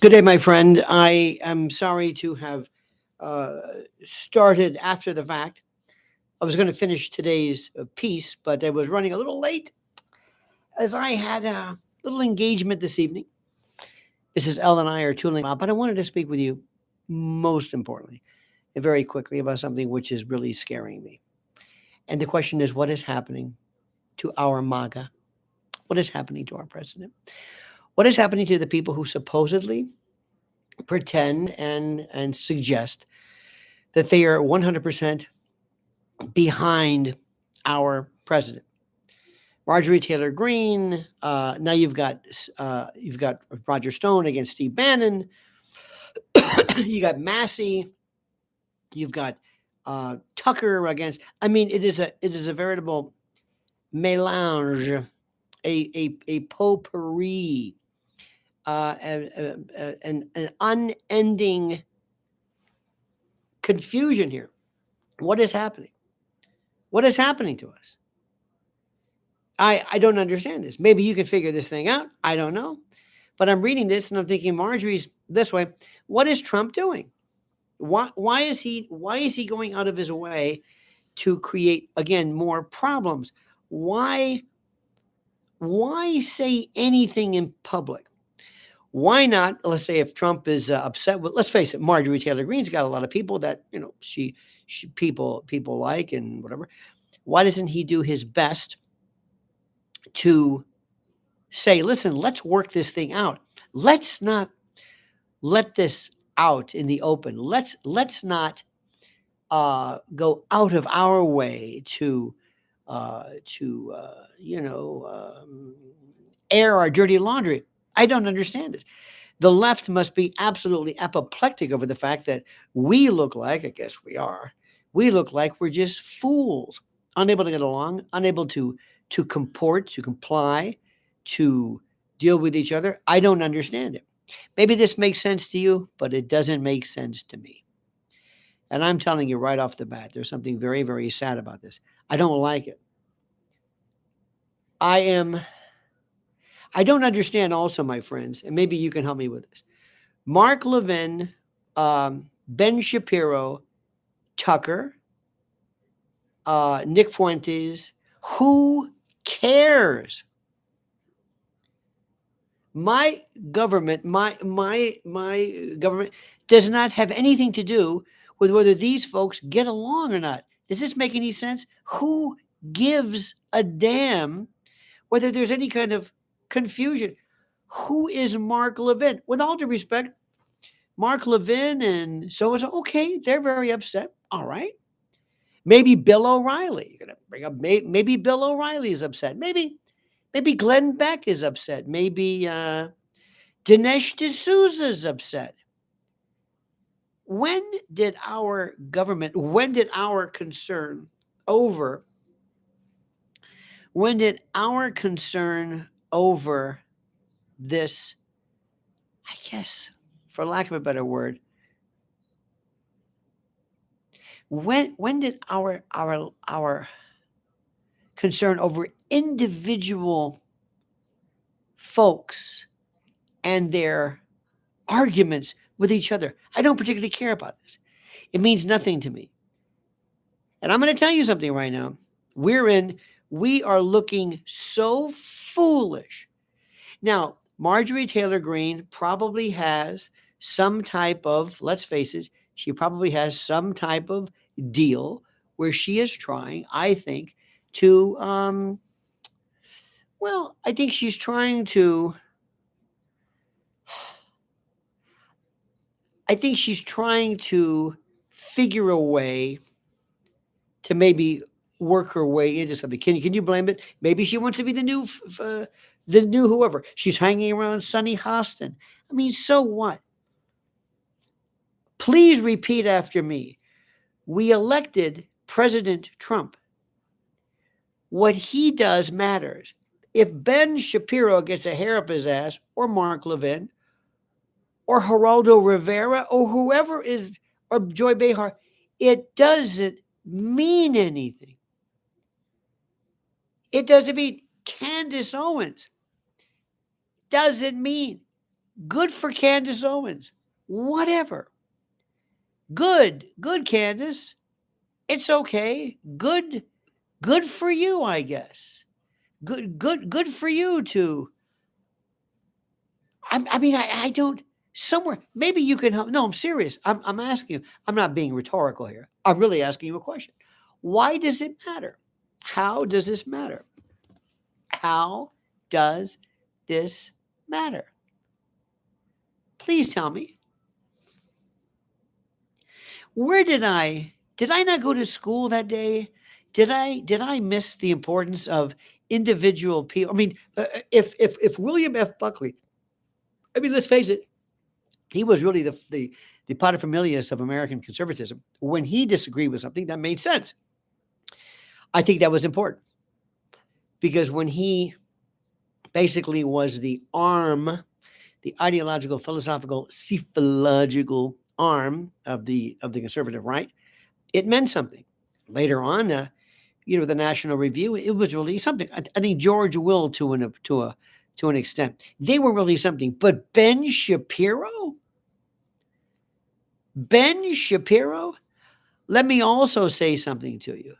Good day, my friend. I am sorry to have uh, started after the fact. I was going to finish today's piece, but I was running a little late as I had a little engagement this evening. Mrs. L and I are tooling out, but I wanted to speak with you most importantly and very quickly about something which is really scaring me. And the question is, what is happening to our MAGA? What is happening to our president? What is happening to the people who supposedly pretend and suggest that they are 100% behind our president? Marjorie Taylor Greene. Now you've got Roger Stone against Steve Bannon. You got Massey. You've got Tucker against. I mean, it is a veritable melange, a potpourri, an unending confusion here. What is happening? What is happening to us? I don't understand this. Maybe you can figure this thing out. I don't know. But I'm reading this and I'm thinking Marjorie's this way. What is Trump doing? Why is he going out of his way to create again more problems? Why why say anything in public? Why not? Let's say if Trump is upset with, let's face it, Marjorie Taylor Greene's got a lot of people that she people like and whatever. Why doesn't he do his best to say, listen, let's work this thing out. Let's not let this out in the open. Let's not go out of our way to air our dirty laundry. I don't understand this. The left must be absolutely apoplectic over the fact that we look like, I guess we look like we're just fools, unable to get along, unable to comport, to comply, to deal with each other. I don't understand it. Maybe this makes sense to you, but it doesn't make sense to me. And I'm telling you right off the bat, there's something very, very sad about this. I don't like it. I am I don't understand also, my friends, and maybe you can help me with this. Mark Levin, Ben Shapiro, Tucker, Nick Fuentes, who cares? My government, my government does not have anything to do with whether these folks get along or not. Does this make any sense? Who gives a damn whether there's any kind of confusion? Who is Mark Levin? With all due respect, Mark Levin and so and so, okay, they're very upset. All right. Maybe Bill O'Reilly. You're gonna bring up maybe Bill O'Reilly is upset. Maybe Glenn Beck is upset. Maybe Dinesh D'Souza is upset. When did our government, when did our concern over, when did our concern over this, I guess, for lack of a better word, when did our concern over individual folks and their arguments with each other? I don't particularly care about this. It means nothing to me. And I'm going to tell you something right now. We are looking so foolish. Now, Marjorie Taylor Greene probably has some type of, let's face it, she probably has some type of deal where she is trying, I think, to, I think she's trying to, figure a way to maybe work her way into something. Can you blame it? Maybe she wants to be the new whoever. She's hanging around Sonny Hostin. I mean, so what? Please repeat after me. We elected President Trump. What he does matters. If Ben Shapiro gets a hair up his ass, or Mark Levin, or Geraldo Rivera, or whoever is, or Joy Behar, it doesn't mean anything. It doesn't mean Candace Owens. Doesn't mean. Good for Candace Owens. Whatever. Good, Candace. It's okay. Good for you, I guess. Good for you to. I mean, I don't. Somewhere, maybe you can help. No, I'm serious. I'm asking you. I'm not being rhetorical here. I'm really asking you a question. Why does it matter? How does this matter? How does this matter? Please tell me. Where did I not go to school that day? Did I miss the importance of individual people? I mean, if William F. Buckley, I mean, let's face it, he was really the paterfamilias of American conservatism. When he disagreed with something, that made sense. I think that was important because when he basically was the arm, the ideological, philosophical, psephological arm of the conservative right, it meant something. Later on, the National Review, it was really something. I think George Will to an extent, they were really something. But Ben Shapiro, let me also say something to you.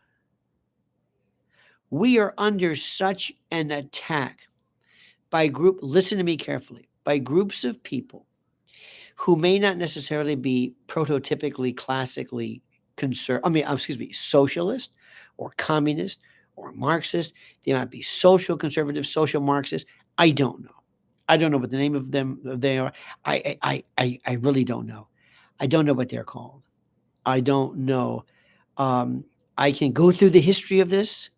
We are under such an attack by listen to me carefully, by groups of people who may not necessarily be prototypically, classically socialist or communist or Marxist. They might be social conservative, social Marxist. I don't know. I don't know what the name of them they are. I really don't know. I don't know what they're called. I don't know. Um, I can go through the history of this.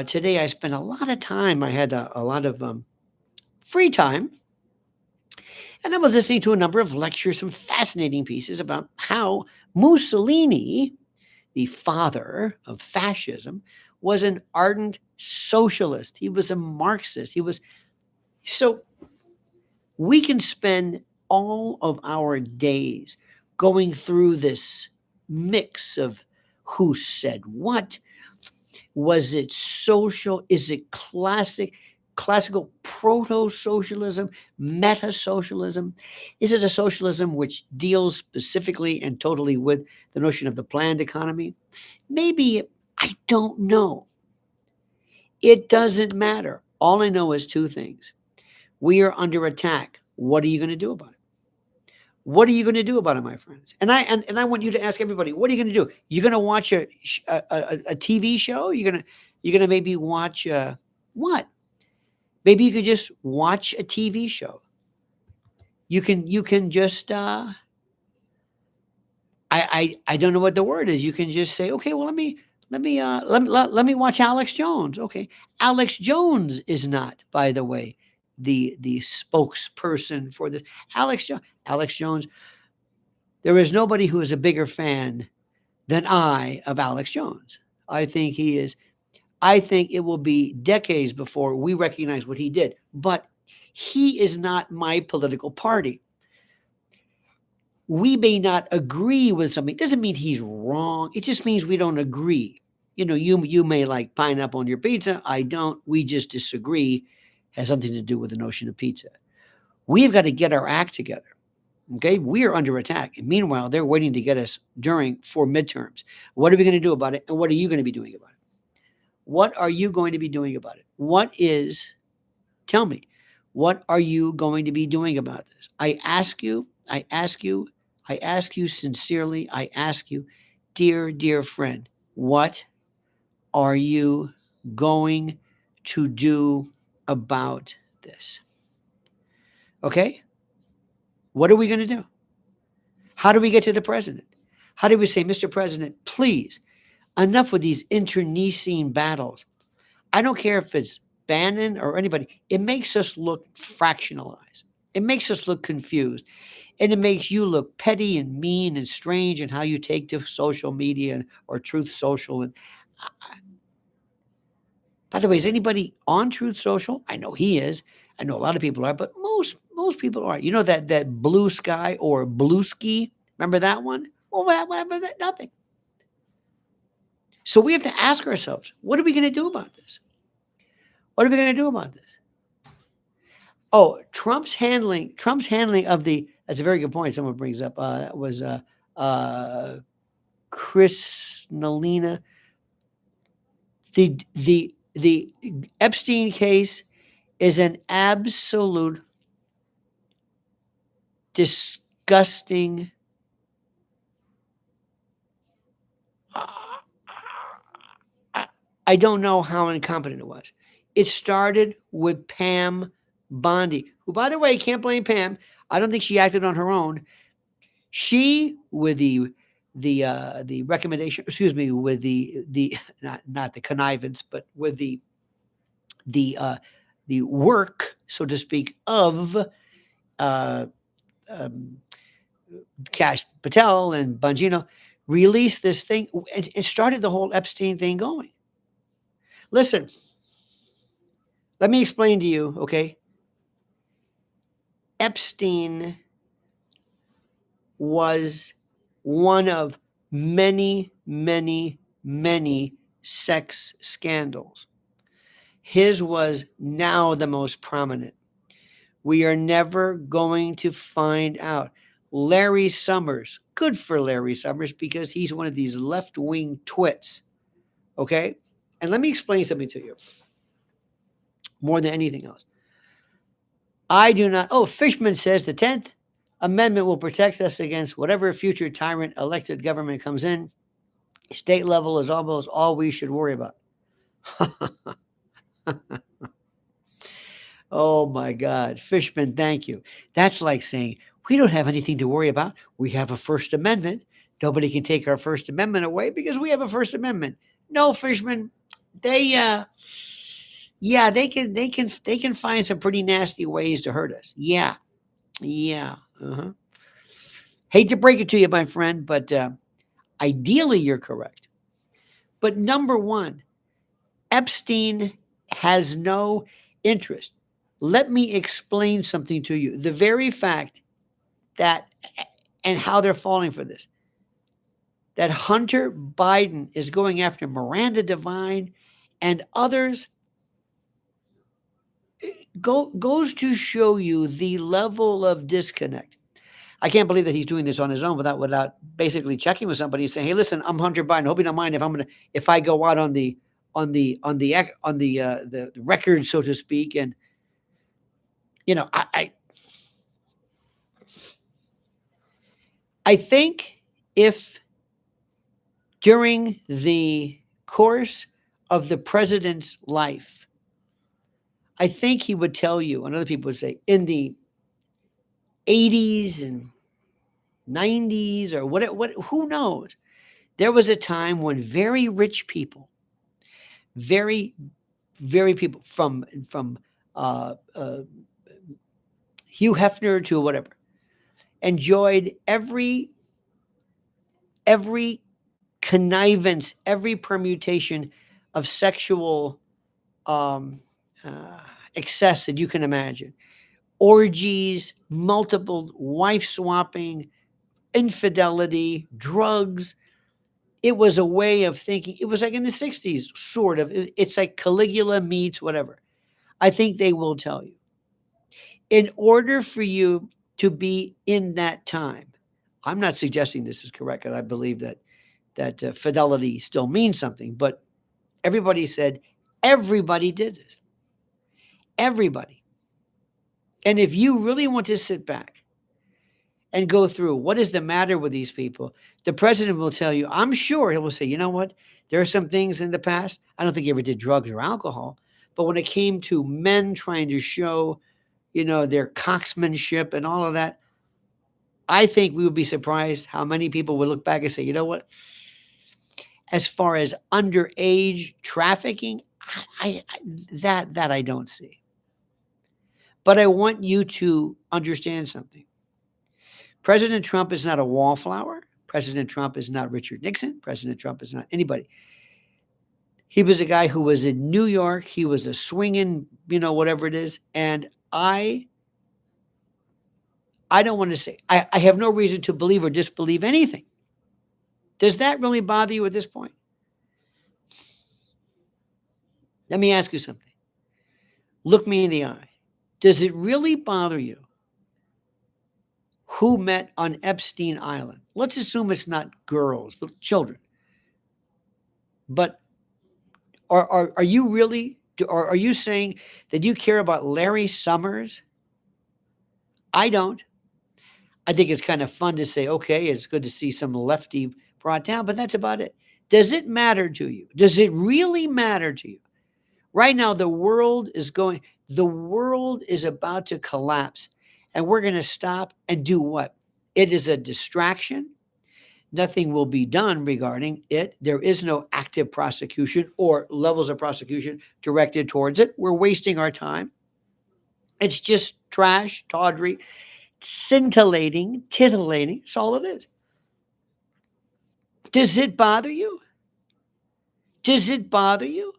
Today, I spent a lot of time. I had a lot of free time, and I was listening to a number of lectures, some fascinating pieces about how Mussolini, the father of fascism, was an ardent socialist. He was a Marxist. So we can spend all of our days going through this mix of who said what. Was it social? Is it classical proto-socialism, meta-socialism? Is it a socialism which deals specifically and totally with the notion of the planned economy? Maybe. I don't know. It doesn't matter. All I know is two things. We are under attack. What are you going to do about it? What are you going to do about it, my friends? And I want you to ask everybody, what are you going to do? You're going to watch a TV show? You're gonna maybe watch what? Maybe you could just watch a TV show. You can just I don't know what the word is. You can just say, okay, well let me watch Alex Jones. Okay, Alex Jones is not, by the way, the spokesperson for this. Alex Jones. There is nobody who is a bigger fan than I of Alex Jones. I think he is. I think it will be decades before we recognize what he did. But he is not my political party. We may not agree with something. It doesn't mean he's wrong. It just means we don't agree. You may like pineapple on your pizza. I don't. We just disagree. Has something to do with the notion of pizza. We've got to get our act together. Okay, we are under attack. And meanwhile, they're waiting to get us for midterms. What are we going to do about it? And what are you going to be doing about it? What are you going to be doing about it? Tell me, what are you going to be doing about this? I ask you sincerely, I ask you, dear friend, what are you going to do about this? Okay? What are we going to do? How do we get to the president? How do we say, Mr. President, please, enough with these internecine battles? I don't care if it's Bannon or anybody. It makes us look fractionalized. It makes us look confused. And it makes you look petty and mean and strange in how you take to social media or Truth Social. And by the way, is anybody on Truth Social? I know he is. I know a lot of people are, but most people are. You know that Blue Sky or Blue Ski? Remember that one? Well, whatever that, nothing. So we have to ask ourselves, what are we going to do about this? What are we going to do about this? Oh, Trump's handling of that's a very good point someone brings up. That was uh, Chris Nalina. The Epstein case is an absolute disgusting. Uh, I, I don't know how incompetent it was. It started with Pam Bondi, who, by the way, can't blame Pam. I don't think she acted on her own. She, with the recommendation, excuse me, with the not the connivance, but with the the work, so to speak, of uh, um, Cash Patel and Bongino, released this thing. It started the whole Epstein thing going. Listen, let me explain to you, okay? Epstein was one of many, many, many sex scandals. His was now the most prominent. We are never going to find out. Larry Summers, good for Larry Summers because he's one of these left wing twits. Okay? And let me explain something to you more than anything else. I do not. Oh, Fishman says the 10th Amendment will protect us against whatever future tyrant elected government comes in. State level is almost all we should worry about. Oh my God. Fishman, thank you. That's like saying, we don't have anything to worry about. We have a First Amendment. Nobody can take our First Amendment away because we have a First Amendment. No, Fishman, they yeah, they can find some pretty nasty ways to hurt us. Yeah. Yeah. Uh-huh. Hate to break it to you, my friend, but ideally you're correct. But number one, Epstein has no interest. Let me explain something to you. The very fact that, and how they're falling for this, that Hunter Biden is going after Miranda Devine and others goes to show you the level of disconnect. I can't believe that he's doing this on his own without basically checking with somebody saying, "Hey, listen, I'm Hunter Biden. Hope you don't mind if I go out on the record, so to speak." And I think if during the course of the president's life, I think he would tell you, and other people would say, in the 80s and 90s or what who knows, there was a time when very rich people, very very people from Hugh Hefner to whatever, enjoyed every connivance, every permutation of sexual um, uh, excess that you can imagine. Orgies, multiple wife swapping, infidelity, drugs. It was a way of thinking. It was like in the 60s, sort of. It's like Caligula meets whatever. I think they will tell you. In order for you to be in that time, I'm not suggesting this is correct, and I believe that fidelity still means something, but everybody said everybody did it. Everybody. And if you really want to sit back and go through what is the matter with these people, the president will tell you, I'm sure he will say, you know what? There are some things in the past. I don't think he ever did drugs or alcohol. But when it came to men trying to show, their cocksmanship and all of that, I think we would be surprised how many people would look back and say, you know what? As far as underage trafficking, that I don't see. But I want you to understand something. President Trump is not a wallflower. President Trump is not Richard Nixon. President Trump is not anybody. He was a guy who was in New York. He was a swinging, whatever it is. And I don't want to say, I have no reason to believe or disbelieve anything. Does that really bother you at this point? Let me ask you something. Look me in the eye. Does it really bother you who met on Epstein Island? Let's assume it's not girls, but children. But are you really, are you saying that you care about Larry Summers? I don't. I think it's kind of fun to say, okay, it's good to see some lefty brought down, but that's about it. Does it matter to you? Does it really matter to you? Right now, the world is about to collapse, and we're going to stop and do what? It is a distraction. Nothing will be done regarding it. There is no active prosecution or levels of prosecution directed towards it. We're wasting our time. It's just trash, tawdry, scintillating, titillating. That's all it is. Does it bother you? Does it bother you?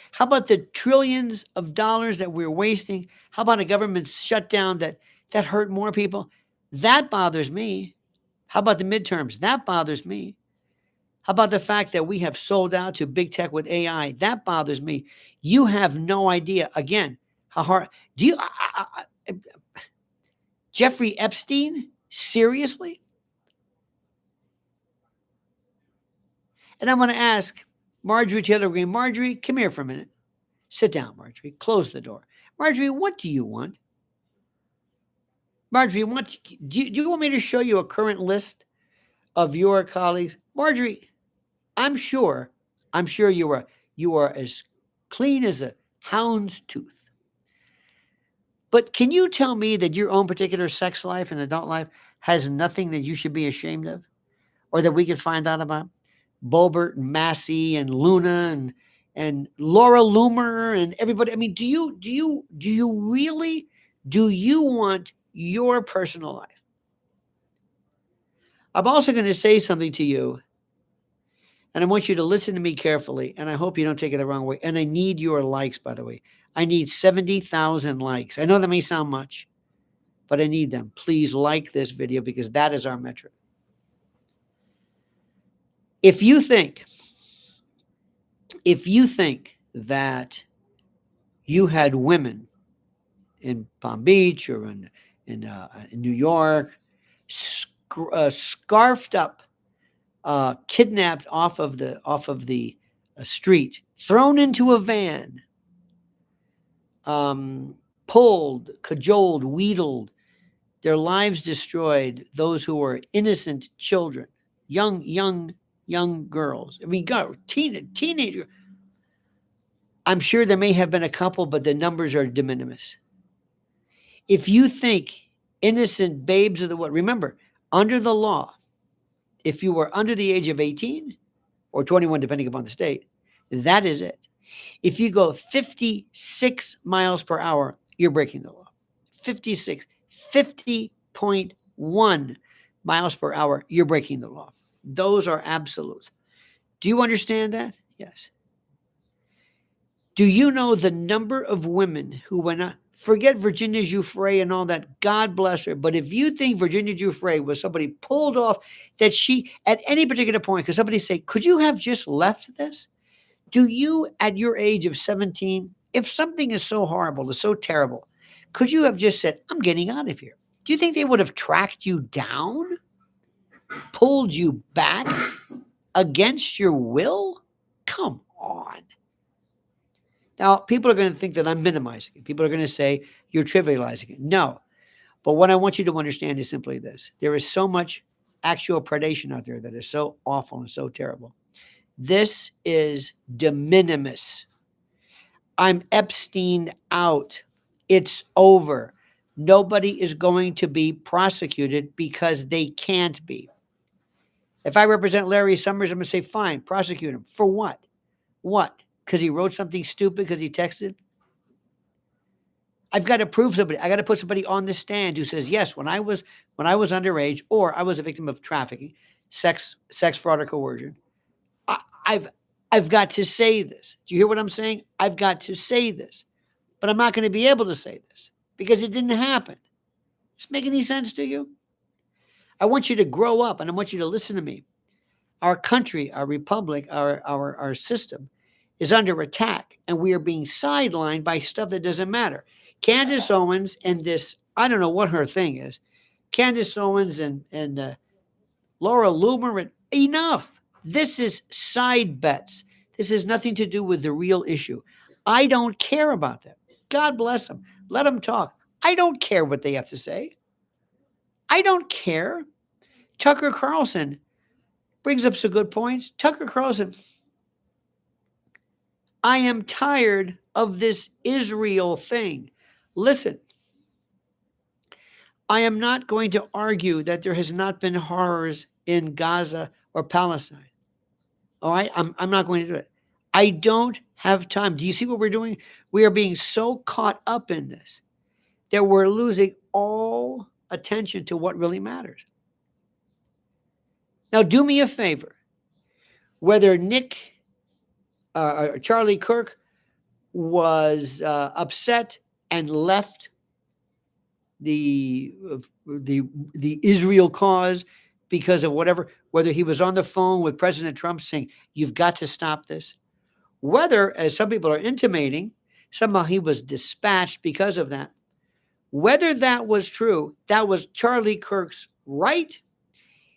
How about the trillions of dollars that we're wasting? How about a government shutdown that hurt more people? That bothers me. How about the midterms? That bothers me. How about the fact that we have sold out to big tech with AI? That bothers me. You have no idea, again, how hard. Do you, Jeffrey Epstein? Seriously? And I'm going to ask Marjorie Taylor Greene. Marjorie, come here for a minute. Sit down, Marjorie. Close the door. Marjorie, what do you want? Marjorie, do you want me to show you a current list of your colleagues? Marjorie, I'm sure you are as clean as a hound's tooth. But can you tell me that your own particular sex life and adult life has nothing that you should be ashamed of, or that we could find out about? Bobert and Massey and Luna and Laura Loomer and everybody. I mean, do you really want your personal life? I'm also going to say something to you, and I want you to listen to me carefully, and I hope you don't take it the wrong way. And I need your likes, by the way. I need 70,000 likes. I know that may sound much, but I need them. Please like this video because that is our metric. If you think that you had women in Palm Beach or in New York scarfed up, kidnapped off of the street, thrown into a van, pulled, cajoled, wheedled, their lives destroyed, those who were innocent children, young girls. I mean, God, teenager. I'm sure there may have been a couple, but the numbers are de minimis. If you think innocent babes of the world, remember, under the law, if you were under the age of 18 or 21, depending upon the state, that is it. If you go 56 miles per hour, you're breaking the law. 50.1 miles per hour, you're breaking the law. Those are absolutes. Do you understand that? Yes. Do you know the number of women who went on? Forget Virginia Giuffre and all that. God bless her. But if you think Virginia Giuffre was somebody pulled off, that she, at any particular point, could somebody say, could you have just left this? Do you, at your age of 17, if something is so horrible, is so terrible, could you have just said, I'm getting out of here? Do you think they would have tracked you down, pulled you back against your will? Come on. Now, people are going to think that I'm minimizing it. People are going to say you're trivializing it. No. But what I want you to understand is simply this. There is so much actual predation out there that is so awful and so terrible. This is de minimis. I'm Epstein out. It's over. Nobody is going to be prosecuted because they can't be. If I represent Larry Summers, I'm going to say, fine, prosecute him. For what? What? Because he wrote something stupid because he texted? I've got to prove somebody. I got to put somebody on the stand who says, yes, when I was underage, or I was a victim of trafficking, sex fraud, or coercion. I've got to say this. Do you hear what I'm saying? I've got to say this. But I'm not going to be able to say this because it didn't happen. Does this make any sense to you? I want you to grow up, and I want you to listen to me. Our country, our republic, our system is under attack, and we are being sidelined by stuff that doesn't matter. Candace Owens and this, I don't know what her thing is. Candace Owens and Laura Loomer, enough. This is side bets. This has nothing to do with the real issue. I don't care about them. God bless them. Let them talk. I don't care what they have to say. I don't care. Tucker Carlson brings up some good points. Tucker Carlson, I am tired of this Israel thing. Listen, I am not going to argue that there has not been horrors in Gaza or Palestine. All right? I'm not going to do it. I don't have time. Do you see what we're doing? We are being so caught up in this that we're losing all attention to what really matters. Now, do me a favor. Whether Charlie Kirk was upset and left the Israel cause because of whatever, whether he was on the phone with President Trump saying, you've got to stop this, whether, as some people are intimating, somehow he was dispatched because of that, whether that was true, that was Charlie Kirk's right.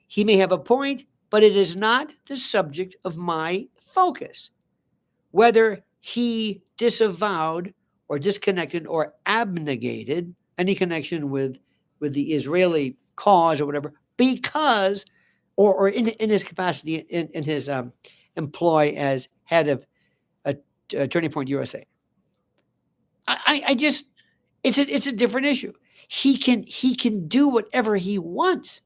He may have a point, but it is not the subject of my focus. Whether he disavowed or disconnected or abnegated any connection with the Israeli cause or whatever, because, or in his capacity, in his employ as head of Turning Point USA. I just, it's a different issue. He can do whatever he wants.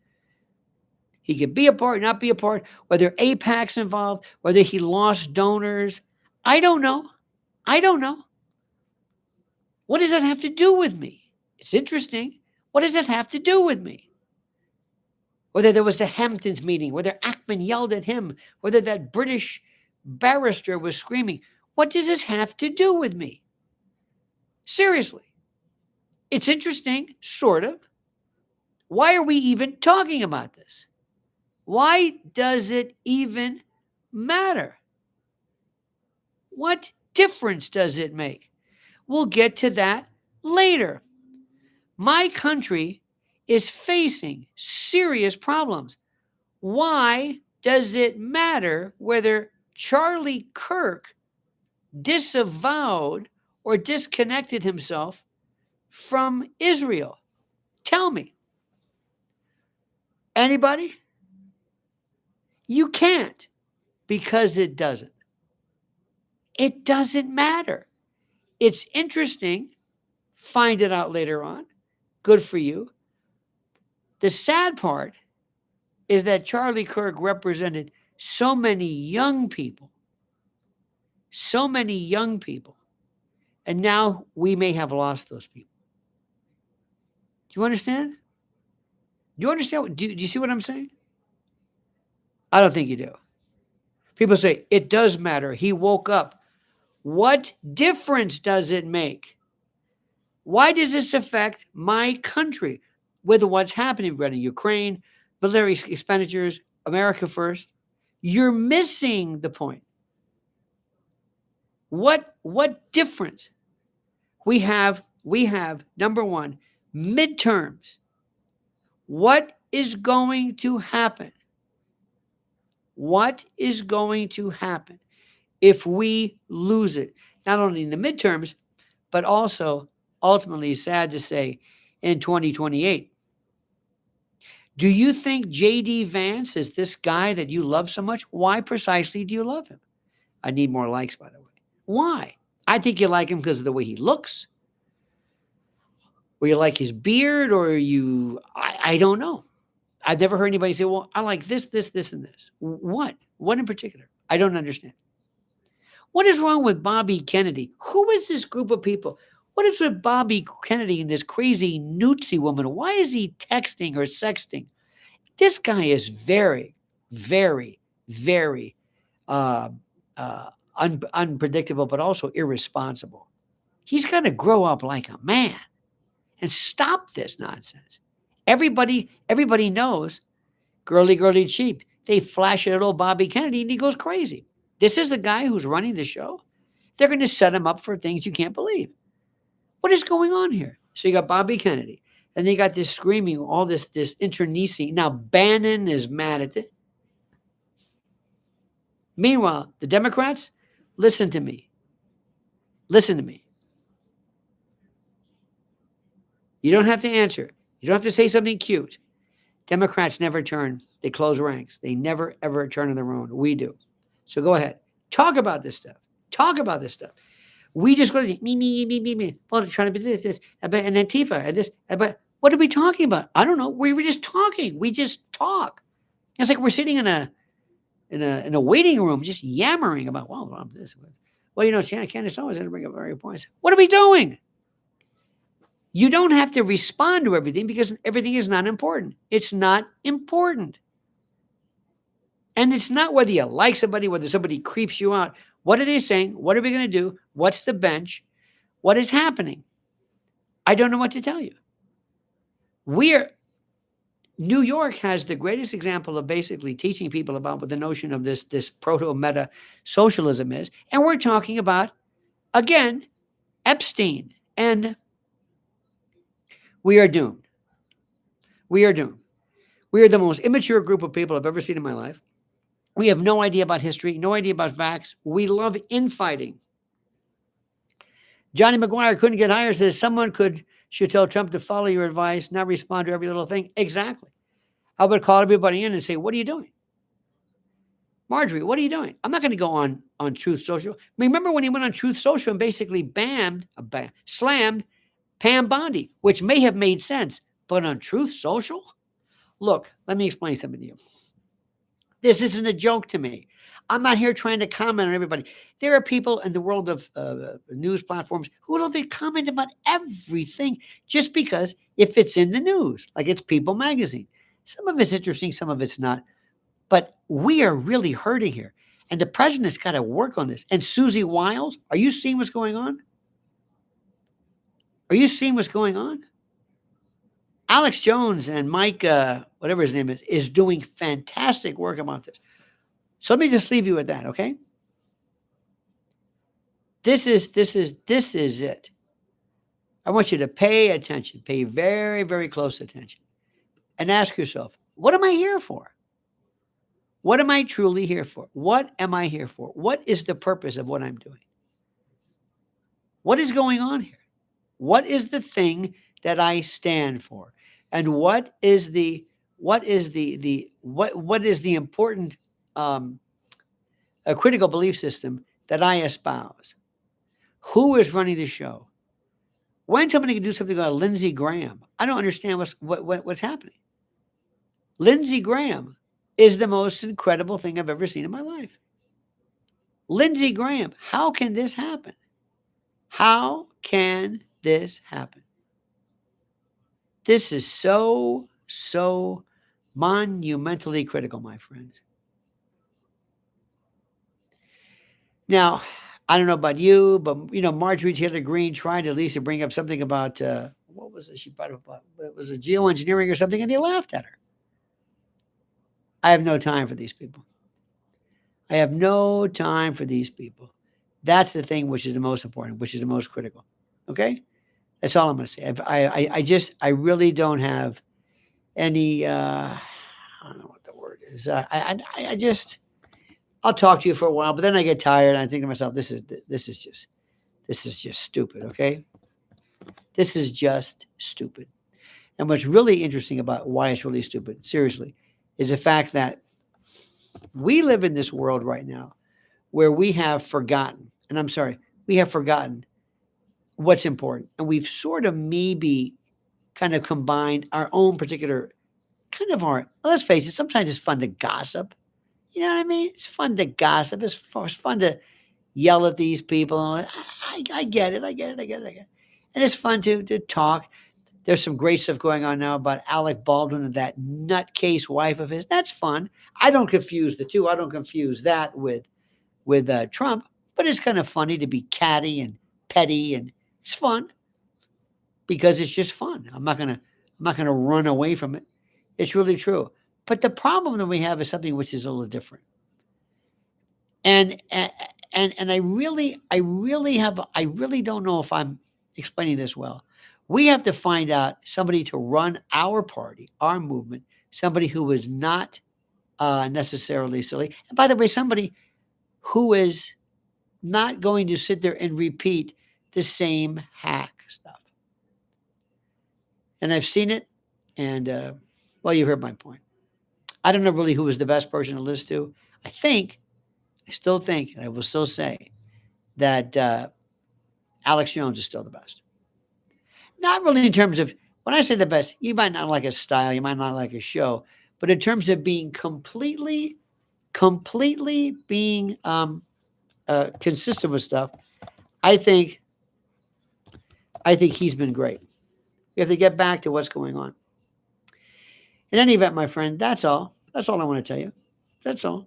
He could be a part, not be a part, whether AIPAC's involved, whether he lost donors. I don't know. What does that have to do with me? It's interesting. What does that have to do with me? Whether there was the Hamptons meeting, whether Ackman yelled at him, whether that British barrister was screaming. What does this have to do with me? Seriously. It's interesting, sort of. Why are we even talking about this? Why does it even matter? What difference does it make? We'll get to that later. My country is facing serious problems. Why does it matter whether Charlie Kirk disavowed or disconnected himself from Israel? Tell me. Anybody? You can't, because it doesn't. It doesn't matter. It's interesting. Find it out later on. Good for you. The sad part is that Charlie Kirk represented so many young people. And now we may have lost those people. Do you understand? Do you understand? Do you see what I'm saying? I don't think you do. People say, it does matter. He woke up. What difference does it make? Why does this affect my country with what's happening in Ukraine, military expenditures, America first? You're missing the point. What difference? We have, number one, midterms. What is going to happen? What is going to happen if we lose it? Not only in the midterms, but also, ultimately, sad to say, in 2028. Do you think J.D. Vance is this guy that you love so much? Why precisely do you love him? I need more likes, by the way. Why? I think you like him because of the way he looks. Or you like his beard, or I don't know. I've never heard anybody say, well, I like this, and this. What? What in particular? I don't understand. What is wrong with Bobby Kennedy? Who is this group of people? What is with Bobby Kennedy and this crazy Nutsi woman? Why is he texting or sexting? This guy is very, very, very unpredictable, but also irresponsible. He's got to grow up like a man and stop this nonsense. Everybody knows, girly cheap. They flash it at old Bobby Kennedy and he goes crazy. This is the guy who's running the show. They're going to set him up for things you can't believe. What is going on here? So you got Bobby Kennedy, and then you got this screaming, all this internecine. Now Bannon is mad at it. Meanwhile, the Democrats, listen to me. Listen to me. You don't have to answer. You don't have to say something cute. Democrats never turn. They close ranks. They never, ever turn on their own. We do. So go ahead. Talk about this stuff. Talk about this stuff. We just go to me. Well, trying to be this, and Antifa, and this. But what are we talking about? I don't know. We were just talking. We just talk. It's like we're sitting in a waiting room, just yammering about, well, this. Well, you know, Candace always going to bring up very points. What are we doing? You don't have to respond to everything because everything is not important. It's not important. And it's not whether you like somebody, whether somebody creeps you out. What are they saying? What are we going to do? What's the bench? What is happening? I don't know what to tell you. New York has the greatest example of basically teaching people about what the notion of this proto-meta socialism is. And we're talking about, again, Epstein. And we are doomed. We are doomed. We are the most immature group of people I've ever seen in my life. We have no idea about history, no idea about facts. We love infighting. Johnny McGuire couldn't get hired, says someone should tell Trump to follow your advice, not respond to every little thing. Exactly. I would call everybody in and say, what are you doing? Marjorie, what are you doing? I'm not going to go on Truth Social. Remember when he went on Truth Social and basically slammed Pam Bondi, which may have made sense, but on Truth Social? Look, let me explain something to you. This isn't a joke to me. I'm not here trying to comment on everybody. There are people in the world of news platforms who will be comment about everything just because if it's in the news, like it's People Magazine. Some of it's interesting, some of it's not. But we are really hurting here. And the president's got to work on this. And Susie Wiles, are you seeing what's going on? Are you seeing what's going on? Alex Jones and Mike, whatever his name is doing fantastic work about this. So let me just leave you with that, okay? This is it. I want you to pay attention, pay very, very close attention, and ask yourself, what am I here for? What am I truly here for? What am I here for? What is the purpose of what I'm doing? What is going on here? What is the thing that I stand for? And what is the important a critical belief system that I espouse? Who is running the show? When somebody can do something about Lindsey Graham, I don't understand what's happening. Lindsey Graham is the most incredible thing I've ever seen in my life. Lindsey Graham, how can this happen? How can this happen? This is so monumentally critical, my friends. Now, I don't know about you, but, you know, Marjorie Taylor Greene tried at least to bring up something about, what was it she brought up about? It was a geoengineering or something, and they laughed at her. I have no time for these people. I have no time for these people. That's the thing which is the most important, which is the most critical. Okay? That's all I'm going to say. I really don't have any, I don't know what the word is. I'll talk to you for a while, but then I get tired and I think to myself, this is just stupid. Okay? This is just stupid. And what's really interesting about why it's really stupid, seriously, is the fact that we live in this world right now where we have forgotten, and I'm sorry, we have forgotten what's important. And we've sort of maybe kind of combined our own particular let's face it, sometimes it's fun to gossip. You know what I mean? It's fun to gossip. It's fun to yell at these people. I get it. And it's fun to talk. There's some great stuff going on now about Alec Baldwin and that nutcase wife of his. That's fun. I don't confuse the two. I don't confuse that with Trump. But it's kind of funny to be catty and petty, and it's fun because it's just fun. I'm not gonna run away from it. It's really true. But the problem that we have is something which is a little different. And and I really don't know if I'm explaining this well. We have to find out somebody to run our party, our movement, somebody who is not necessarily silly. And by the way, somebody who is not going to sit there and repeat the same hack stuff. And I've seen it, and well, you heard my point. I don't know really who was the best person to listen to. I think, I still think, and I will still say that Alex Jones is still the best. Not really in terms of, when I say the best, you might not like his style, you might not like his show, but in terms of being completely being consistent with stuff, I think he's been great. We have to get back to what's going on. In any event, my friend, that's all. That's all I want to tell you. That's all.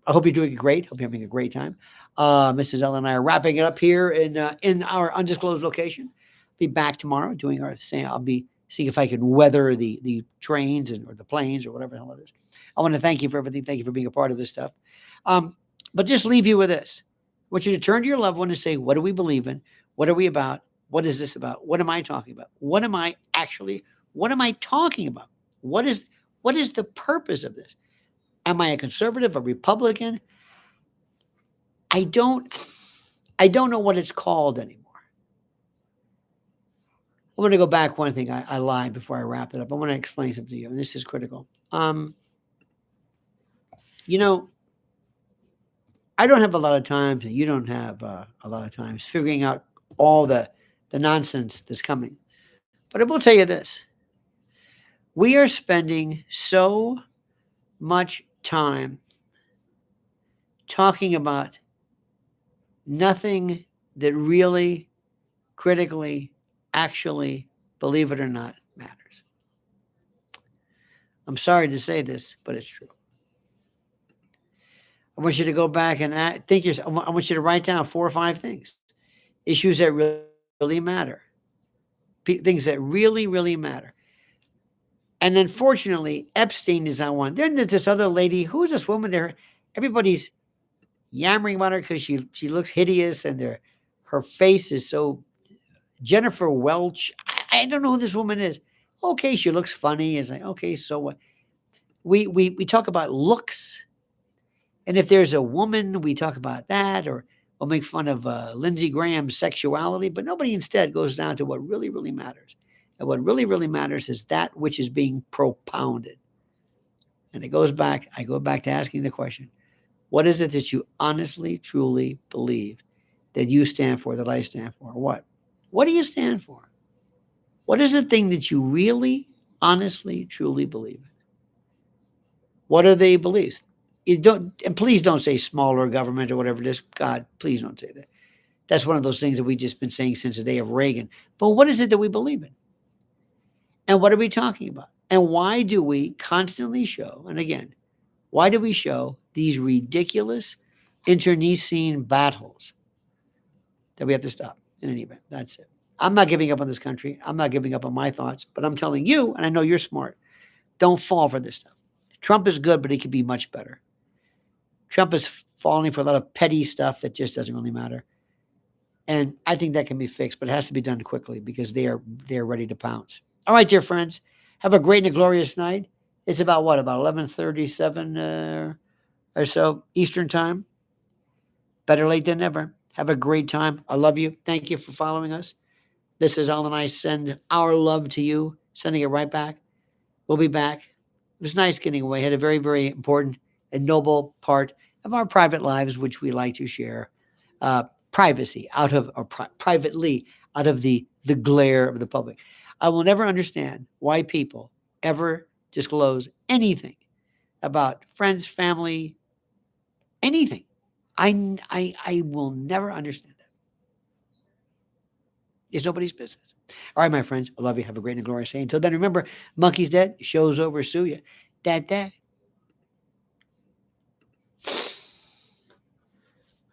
I hope you're doing great. Hope you're having a great time. Mrs. Ellen and I are wrapping it up here in our undisclosed location. Be back tomorrow doing our thing. I'll be seeing if I can weather the trains or the planes or whatever the hell it is. I want to thank you for everything. Thank you for being a part of this stuff. But just leave you with this. I want you to turn to your loved one and say, what do we believe in? What are we about? What is this about? What am I talking about? What am I talking about? What is the purpose of this? Am I a conservative, a Republican? I don't know what it's called anymore. I want to go back one thing. I lied before I wrapped it up. I want to explain something to you, and this is critical. You know, I don't have a lot of time, and you don't have a lot of times figuring out all the nonsense that's coming. But I will tell you this: we are spending so much time talking about nothing that really, critically, actually, believe it or not, matters. I'm sorry to say this, but it's true. I want you to go back and I want you to write down 4 or 5 things, issues that really matter, things that really matter. And unfortunately, Epstein is on one. Then there's this other lady. Who is this woman there? Everybody's yammering about her because she looks hideous and her face is so Jennifer Welch. I don't know who this woman is. Okay, she looks funny. It's like, okay, so what? We talk about looks, and if there's a woman, we talk about that, or we'll make fun of Lindsey Graham's sexuality, but nobody instead goes down to what really matters. And what really matters is that which is being propounded. And I go back to asking the question, what is it that you honestly, truly believe that you stand for, that I stand for? What? What do you stand for? What is the thing that you really, honestly, truly believe in? What are the beliefs? You don't, and please don't say smaller government or whatever it is. God, please don't say that. That's one of those things that we've just been saying since the day of Reagan. But what is it that we believe in? And what are we talking about? And why do we constantly show, and again, why do we show these ridiculous internecine battles that we have to stop in any event? That's it. I'm not giving up on this country. I'm not giving up on my thoughts, but I'm telling you, and I know you're smart, don't fall for this stuff. Trump is good, but he could be much better. Trump is falling for a lot of petty stuff that just doesn't really matter. And I think that can be fixed, but it has to be done quickly because they're ready to pounce. All right, dear friends, have a great and a glorious night. It's about what, about 11:37 or so Eastern time. Better late than never. Have a great time. I love you. Thank you for following us. This is Al and I send our love to you, sending it right back. We'll be back. It was nice getting away. Had a very important and noble part of our private lives, which we like to share. Privacy out of, or privately out of the glare of the public. I will never understand why people ever disclose anything about friends, family, anything. I will never understand that. It's nobody's business. All right, my friends. I love you. Have a great and glorious day. Until then, remember, monkey's dead. Show's over. Sue ya. Dad.